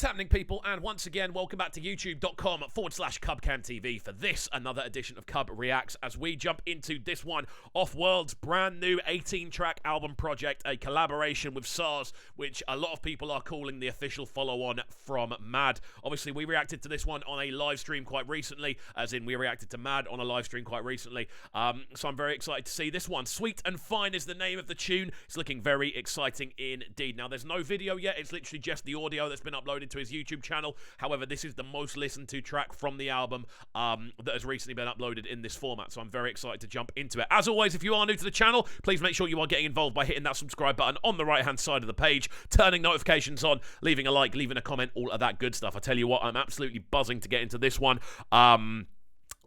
happening, people? And once again, welcome back to youtube.com/CubCamTV for this, another edition of CubReacts, as we jump into this one off World's brand new 18-track album project, a collaboration with Sarz, which a lot of people are calling the official follow-on from Mad. Obviously, we reacted to this one on a live stream quite recently, as in we reacted to Mad on a live stream quite recently. So I'm very excited to see this one. Sweet and Fine is the name of the tune. It's looking very exciting indeed. Now, there's no video yet. It's literally just the audio that's been uploaded to his YouTube channel. However, this is the most listened to track from the album that has recently been uploaded in this format, so I'm very excited to jump into it. As always, if you are new to the channel, please make sure you are getting involved by hitting that subscribe button on the right hand side of the page, turning notifications on, leaving a like, leaving a comment, all of that good stuff. I tell you what, I'm absolutely buzzing to get into this one.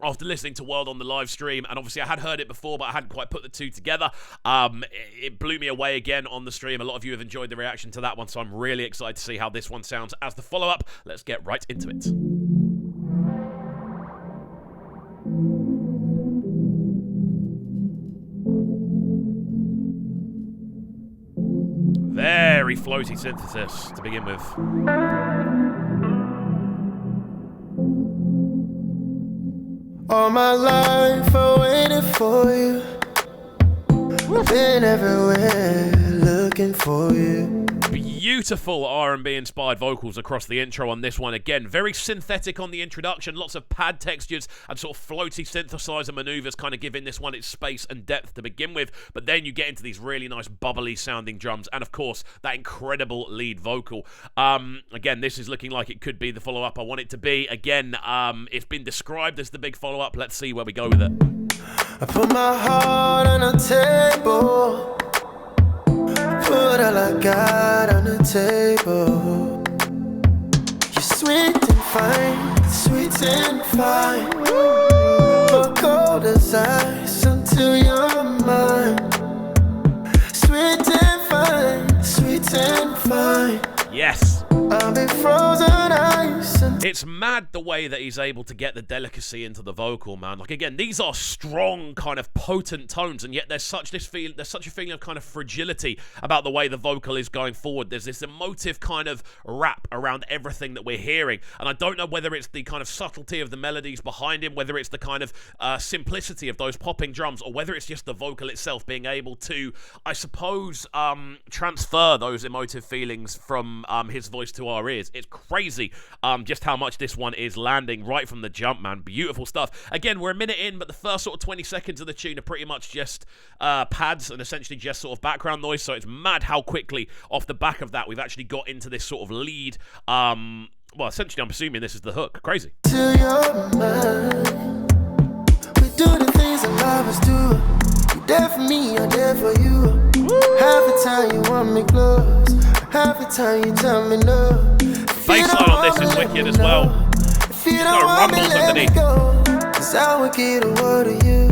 After listening to World on the live stream, and obviously I had heard it before, but I hadn't quite put the two together, it blew me away again on the stream. A lot of you have enjoyed the reaction to that one, so I'm really excited to see how this one sounds as the follow-up. Let's get right into it. Very floaty synthesis to begin with. All my life I waited for you. Been everywhere looking for you. Beautiful R&B inspired vocals across the intro on this one. Again, very synthetic on the introduction, lots of pad textures and sort of floaty synthesizer maneuvers kind of giving this one its space and depth to begin with, but then you get into these really nice bubbly sounding drums and of course that incredible lead vocal. Again, this is looking like it could be the follow-up I want it to be. Again, it's been described as the big follow-up. Let's see where we go with it. I put my heart on a table, put all I got on the table. You're sweet and fine, but cold as ice until you're mine. Sweet and fine. Yes. I'll be frozen ice. It's mad the way that he's able to get the delicacy into the vocal, man. Like, again, these are strong, kind of potent tones, and yet there's such a feeling of kind of fragility about the way the vocal is going forward. There's this emotive kind of rap around everything that we're hearing, and I don't know whether it's the kind of subtlety of the melodies behind him, whether it's the kind of simplicity of those popping drums, or whether it's just the vocal itself being able to, I suppose, transfer those emotive feelings from his voice to our ears. It's crazy just how much this one is landing right from the jump, man. Beautiful stuff. Again, we're a minute in, but the first sort of 20 seconds of the tune are pretty much just pads and essentially just sort of background noise, so it's mad how quickly off the back of that we've actually got into this sort of lead. Well, essentially I'm assuming this is the hook. Crazy. To your mind, we do the things that lovers do. You're there for me, I'm there for you. Half the time you want me close, half the time you tell me no. Bassline on this is wicked as well. You've got rumbles underneath. Cause I would get a word of you.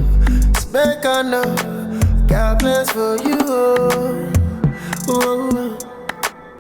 Spec I know, got plans for you. Ooh.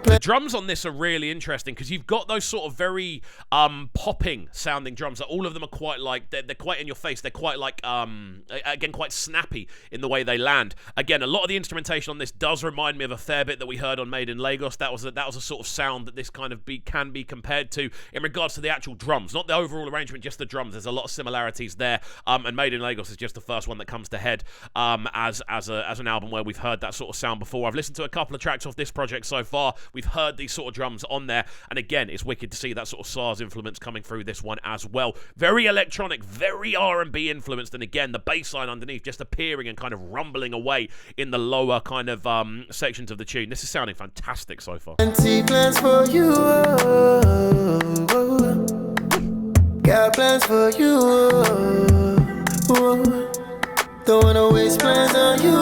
The drums on this are really interesting because you've got those sort of very popping sounding drums that all of them are quite like, they're quite in your face. They're quite like, again, quite snappy in the way they land. Again, a lot of the instrumentation on this does remind me of a fair bit that we heard on Made in Lagos. That was a sort of sound that this kind of can be compared to in regards to the actual drums, not the overall arrangement, just the drums. There's a lot of similarities there, and Made in Lagos is just the first one that comes to head as an album where we've heard that sort of sound before. I've listened to a couple of tracks off this project so far. We've heard these sort of drums on there, and again, it's wicked to see that sort of Sarz influence coming through this one as well. Very electronic, very R&B influenced, and again, the bass line underneath just appearing and kind of rumbling away in the lower kind of sections of the tune. This is sounding fantastic so far. Plans for you. Got plans for you. Don't wanna waste plans on you.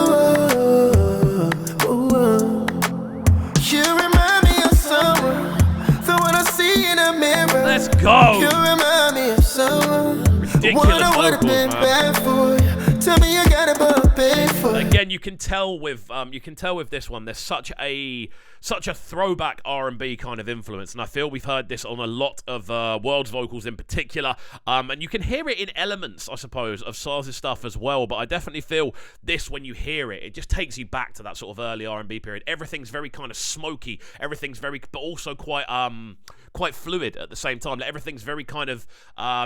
Let's go! You remind me of someone. Ridiculous vocals, man. Bad for you. Tell me you got a pay for again, you can tell with this one, there's such a throwback R&B kind of influence, and I feel we've heard this on a lot of World's vocals in particular, and you can hear it in elements, I suppose, of Sarz's stuff as well. But I definitely feel this, when you hear it, it just takes you back to that sort of early R&B period. Everything's very kind of smoky, everything's very, but also quite fluid at the same time. Like, everything's very kind of,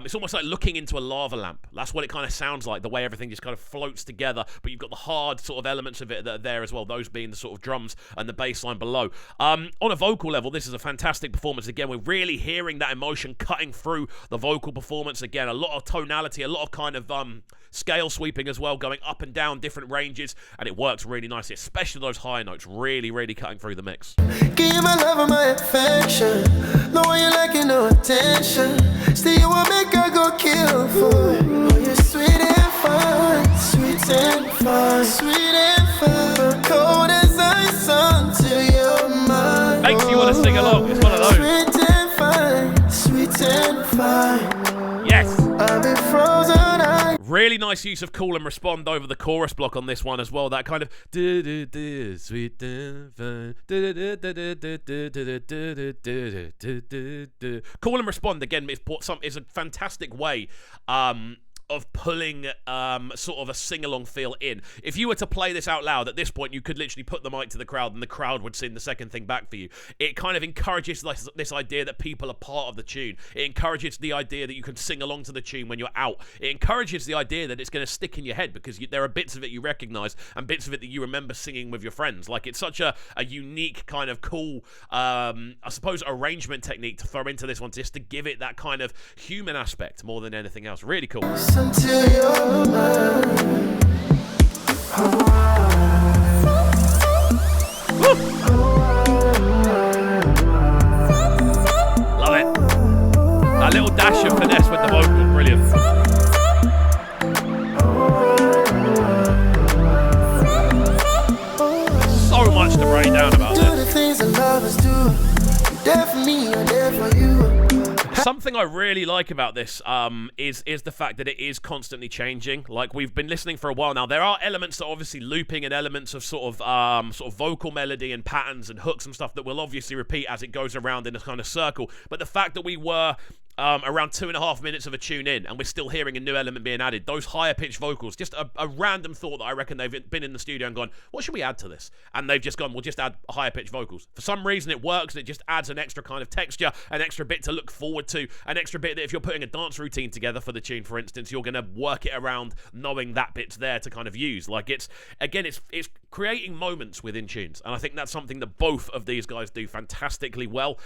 it's almost like looking into a lava lamp. That's what it kind of sounds like, the way everything just kind of floats together, but you've got the hard sort of elements of it that are there as well, those being the sort of drums and the bass line below. On a vocal level, this is a fantastic performance. Again, we're really hearing that emotion cutting through the vocal performance. Again, a lot of tonality, a lot of kind of scale sweeping as well, going up and down different ranges, and it works really nicely, especially those high notes, really, really cutting through the mix. Give you my love and my affection. No one you lacking no attention. Still you want me, girl, go kill for it. Oh, you're sweet and fine, sweet and fine, sweet and fine. Cold as ice until your mind. Makes you want to sing along. It's one of those. Sweet and fine, sweet and fine. Yes. I've been frozen. Really nice use of call and respond over the chorus block on this one as well. That kind of sweet and fine. Call and respond again is a fantastic way of pulling sort of a sing-along feel in. If you were to play this out loud at this point, you could literally put the mic to the crowd and the crowd would sing the second thing back for you. It kind of encourages this idea that people are part of the tune. It encourages the idea that you can sing along to the tune when you're out. It encourages the idea that it's going to stick in your head because there are bits of it you recognize and bits of it that you remember singing with your friends. Like, it's such a unique kind of cool, I suppose, arrangement technique to throw into this one, just to give it that kind of human aspect more than anything else. Really cool. Until you're mine. Love it. That little dash of finesse with the vocal, brilliant. So much to break down about this. Do the things that lovers do. You're there for me, I'm there for you. Something I really like about this is the fact that it is constantly changing. Like, we've been listening for a while now. There are elements that are obviously looping and elements of sort of vocal melody and patterns and hooks and stuff that will obviously repeat as it goes around in a kind of circle. But the fact that we were around 2.5 minutes of a tune in and we're still hearing a new element being added, those higher pitched vocals, just a random thought that I reckon they've been in the studio and gone, what should we add to this? And they've just gone, we'll just add higher pitched vocals. For some reason it works, and it just adds an extra kind of texture, an extra bit to look forward to, an extra bit that if you're putting a dance routine together for the tune, for instance, you're going to work it around knowing that bit's there to kind of use. Like, it's creating moments within tunes, and I think that's something that both of these guys do fantastically well.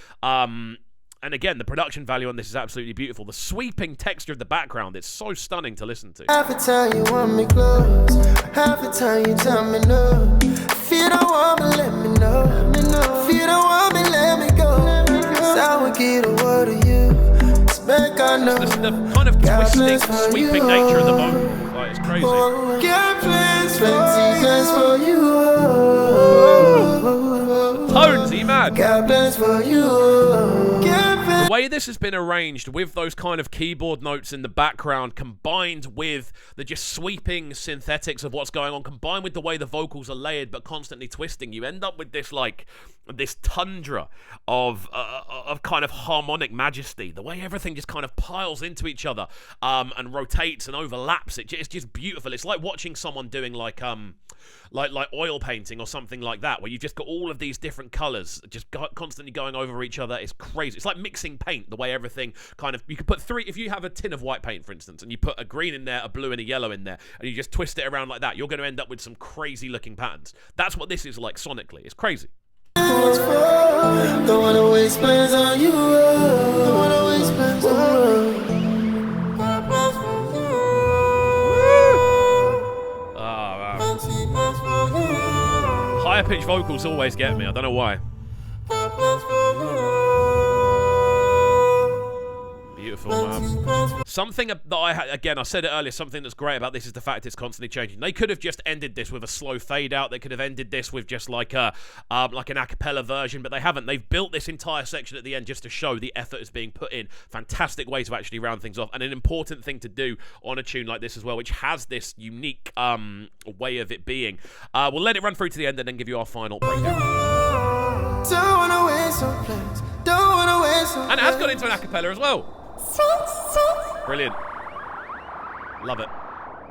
And again, the production value on this is absolutely beautiful. The sweeping texture of the background, it's so stunning to listen to. Half the time you want me close, half the time you tell me no. If you don't want me, let me know. If you don't want me, let me go. Cause I will get a word of you. It's back, I know. The kind of twisting, sweeping nature of the vocal. Like, it's crazy. Got plans for you. Tones, you mad? Got plans for you. The way this has been arranged with those kind of keyboard notes in the background, combined with the just sweeping synthetics of what's going on, combined with the way the vocals are layered but constantly twisting, you end up with this this tundra of kind of harmonic majesty. The way everything just kind of piles into each other and rotates and overlaps. It's just beautiful. It's like watching someone doing like oil painting or something like that, where you've just got all of these different colors just constantly going over each other. It's crazy. It's like mixing paint, the way everything kind of, you could put if you have a tin of white paint, for instance, and you put a green in there, a blue and a yellow in there, and you just twist it around like that, you're going to end up with some crazy looking patterns. That's what this is like sonically. It's crazy. Don't wanna waste plans on you. Don't wanna waste plans on you. Higher pitched vocals always get me. I don't know why. Beautiful. beautiful, man. Something that I said it earlier, something that's great about this is the fact it's constantly changing. They could have just ended this with a slow fade out. They could have ended this with just like an a cappella version, but they haven't. They've built this entire section at the end just to show the effort is being put in. Fantastic way to actually round things off, and an important thing to do on a tune like this as well, which has this unique way of it being. We'll let it run through to the end and then give you our final breakdown. Don't wanna waste no place. Don't wanna waste no place. And it has got into an a cappella as well. Brilliant. Love it.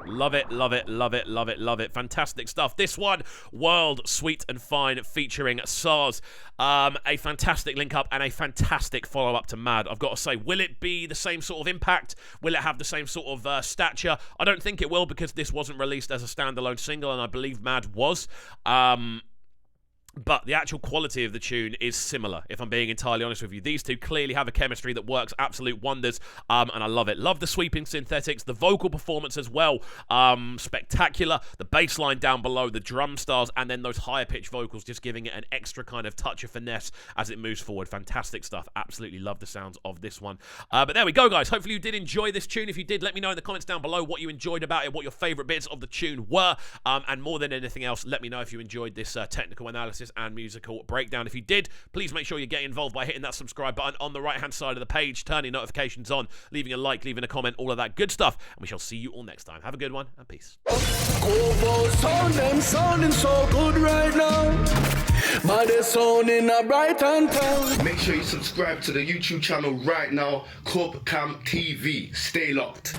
Love it, love it, love it, love it, love it. Fantastic stuff. This one, World, Sweet and Fine, featuring Sarz. A fantastic link up and a fantastic follow up to Mad. I've got to say, will it be the same sort of impact? Will it have the same sort of stature? I don't think it will, because this wasn't released as a standalone single, and I believe Mad was. But the actual quality of the tune is similar, if I'm being entirely honest with you. These two clearly have a chemistry that works absolute wonders, and I love it. Love the sweeping synthetics, the vocal performance as well. Spectacular. The bass line down below, the drum stars, and then those higher pitched vocals just giving it an extra kind of touch of finesse as it moves forward. Fantastic stuff. Absolutely love the sounds of this one. But there we go, guys. Hopefully you did enjoy this tune. If you did, let me know in the comments down below what you enjoyed about it, what your favourite bits of the tune were, and more than anything else, let me know if you enjoyed this technical analysis and musical breakdown. If you did, please make sure you get involved by hitting that subscribe button on the right hand side of the page, turning notifications on, leaving a like, leaving a comment, all of that good stuff, and we shall see you all next time. Have a good one, and peace. Sounding so good right now. But they're sounding a bright and town. Make sure you subscribe to the YouTube channel right now, CubCamTV. Stay locked.